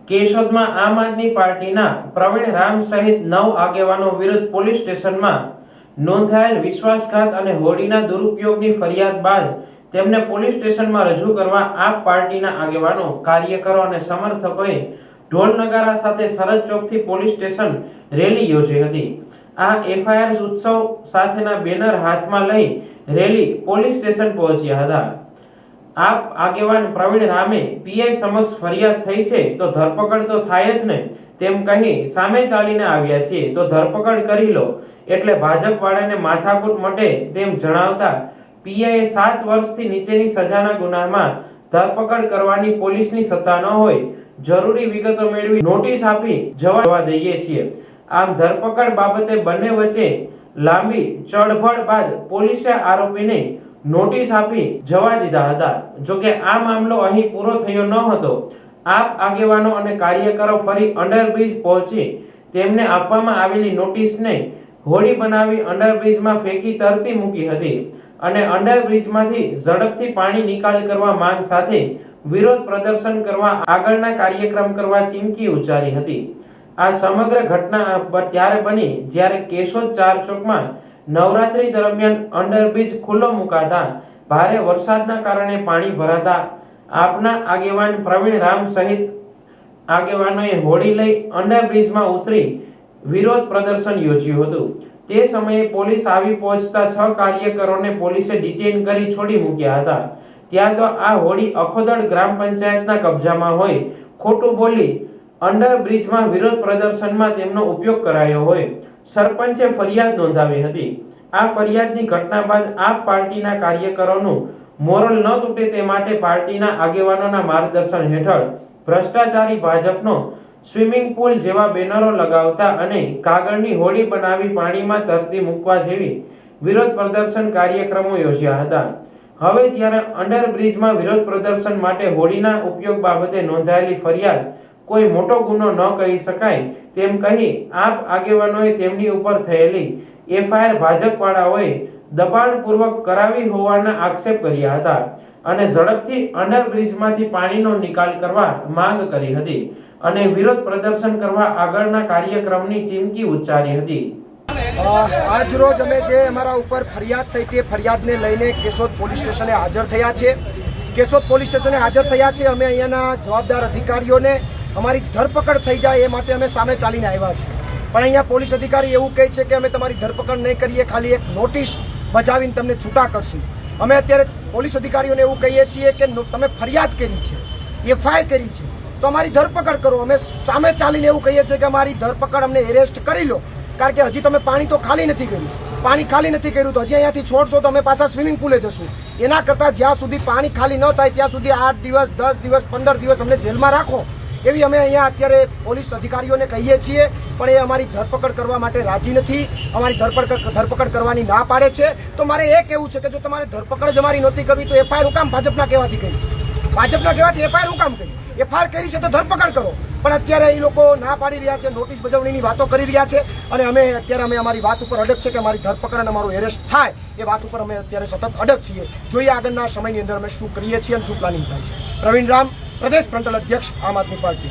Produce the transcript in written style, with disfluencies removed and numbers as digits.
કેશોદમાં આમ આદમી પાર્ટીના પ્રવીણ રામ સહિત 9 આગેવાનો વિરુદ્ધ પોલીસ સ્ટેશનમાં નોંધાયેલ વિશ્વાસઘાત અને હોડીના દુરુપયોગની ફરિયાદ બાદ તેમને પોલીસ સ્ટેશનમાં રજૂ કરવા આપ પાર્ટીના આગેવાનો, કાર્યકરો અને સમર્થકોએ ઢોલ નગારા સાથે સરહદ ચોકથી પોલીસ સ્ટેશન રેલી યોજી હતી। આ એફઆઈઆર ઉત્સવ સાથેના બેનર હાથમાં લઈ રેલી પોલીસ સ્ટેશન પહોંચ્યા હતા। આપ આગેવાન પ્રવીણ રામે પીઆઈ સમક્ષ ફરિયાદ થઈ છે તો ધરપકડ તો થાય જ ને તેમ કહી સામે ચાલીને આવ્યા છીએ તો ધરપકડ કરી લો એટલે ભાજપ વાળાને માથાકૂટ મટે તેમ જણાવતા પીઆઈએ 7 વર્ષથી નીચેની સજાના ગુનામાં ધરપકડ કરવાની પોલીસની સત્તા ન હોય, જરૂરી વિગતો મેળવી નોટિસ આપી જવા દઈએ છીએ। આમ ધરપકડ બાબતે બંને વચ્ચે લાંબી ચળભળ બાદ પોલીસે આરોપીને નોટિસ આપી જવા દીધા હતા। જો કે આ મામલો અહીં પૂરો થયો ન હતો। આપ આગેવાનો અને કાર્યકરો ફરી અંડરબ્રિજ પહોંચી તેમને આપવામાં આવેલી નોટિસને હોડી બનાવી અંડરબ્રિજમાં ફેંકી તરતી મૂકી હતી અને અંડરબ્રિજમાંથી ઝડપથી પાણી નિકાલ કરવા માંગ સાથે વિરોધ પ્રદર્શન કરવા આગળના કાર્યક્રમ કરવા ચીમકી ઉચ્ચારી હતી। આ સમગ્ર ઘટના ત્યારે બની જ્યારે કેશોદ 4 ચોકમાં નવરાત્રી દરમિયાન અંડરબ્રિજ ખુલ્લો મુકાતા ભારે વરસાદના કારણે પાણી ભરાતા આપના આગેવાન પ્રવીણ રામ સહિત આગેવાનોએ હોડી લઈ અંડરબ્રિજમાં ઉતરી વિરોધ પ્રદર્શન યોજ્યું હતું। તે સમયે પોલીસ આવી પહોંચતા 6 કાર્યકરોને પોલીસે ડિટેન કરી છોડી મૂક્યા હતા। ત્યાં તો આ હોડી અખોદડ ગ્રામ પંચાયતના કબજામાં હોય, ખોટું બોલી અંડરબ્રિજમાં વિરોધ પ્રદર્શનમાં તેમનો ઉપયોગ કરાયો હોય, સરપંચે ફરિયાદ નોંધાવી હતી। આ ફરિયાદની ઘટના બાદ આપ પાર્ટીના કાર્યકરોનું મોરલ ન તૂટે તે માટે પાર્ટીના આગેવાનોના માર્ગદર્શન હેઠળ ભ્રષ્ટાચારી ભાજપનો સ્વિમિંગ પુલ જેવા બેનરો લગાવતા અને કાગળની હોડી બનાવી પાણીમાં તરતી મૂકવા જેવી વિરોધ પ્રદર્શન કાર્યક્રમો યોજ્યા હતા। હવે જ્યારે અંડરબ્રિજમાં વિરોધ પ્રદર્શન માટે હોડીના ઉપયોગ બાબતે નોંધાયેલી ફરિયાદ કોઈ મોટો ગુનો ન કહી શકાય તેમ કહી આપ આગેવાનોએ તેમની ઉપર થયેલી એફઆઈઆર ભાજપ વાળાઓએ દબાણપૂર્વક કરાવી હોવાના આક્ષેપ કર્યા હતા અને ઝડપથી અંડરબ્રિજમાંથી પાણીનો નિકાલ કરવા માંગ કરી હતી અને વિરોધ પ્રદર્શન કરવા આગળના કાર્યક્રમની ચીમકી ઉચ્ચારી હતી। આજ રોજ અમે જે અમારા ઉપર ફરિયાદ થઈ તે ફરિયાદને લઈને કેશોદ પોલીસ સ્ટેશને હાજર થયા છે। કેશોદ પોલીસ સ્ટેશને હાજર થયા છે। અમે અહીંયાના જવાબદાર અધિકારીઓને અમારી ધરપકડ થઈ જાય એ માટે અમે સામે ચાલીને આવ્યા છીએ, પણ અહીંયા પોલીસ અધિકારી એવું કહે છે કે અમે તમારી ધરપકડ નહીં કરીએ, ખાલી એક નોટિસ બજાવીને તમને છૂટા કરશું। અમે અત્યારે પોલીસ અધિકારીઓને એવું કહીએ છીએ કે તમે ફરિયાદ કરી છે, એફઆઈઆર કરી છે તો અમારી ધરપકડ કરો। અમે સામે ચાલીને એવું કહીએ છીએ કે અમારી ધરપકડ અમને એરેસ્ટ કરી લો, કારણ કે હજી તમે પાણી તો ખાલી નથી કર્યું। પાણી ખાલી નથી કર્યું તો હજી અહીંયાથી છોડશો તો અમે પાછા સ્વિમિંગ પુલે જશું। એના કરતાં જ્યાં સુધી પાણી ખાલી ન થાય ત્યાં સુધી 8 દિવસ, 10 દિવસ, 15 દિવસ અમને જેલમાં રાખો એવી અમે અહીંયા અત્યારે પોલીસ અધિકારીઓને કહીએ છીએ, પણ એ અમારી ધરપકડ કરવા માટે રાજી નથી, અમારી ધરપકડ કરવાની ના પાડે છે। તો મારે એ કહેવું છે કે જો તમારે ધરપકડ જ અમારી નહોતી કરવી તો એફઆઈઆર હું કામ ભાજપના કહેવાથી કરી? ભાજપના કહેવાથી એફઆઈઆર હું કામ કરી? એફઆઈઆર કરી છે તો ધરપકડ કરો, પણ અત્યારે એ લોકો ના પાડી રહ્યા છે, નોટિસ બજાવણીની વાતો કરી રહ્યા છે અને અમે અત્યારે અમારી વાત ઉપર અડગ છે કે અમારી ધરપકડ અને અમારું એરેસ્ટ થાય એ વાત ઉપર અમે અત્યારે સતત અડગ છીએ। જોઈએ આગળના સમયની અંદર અમે શું કરીએ છીએ અને શું પ્લાનિંગ થાય છે। પ્રવીણ રામ, પ્રદેશ ફ્રન્ટલ અધ્યક્ષ, આમ આદમી પાર્ટી।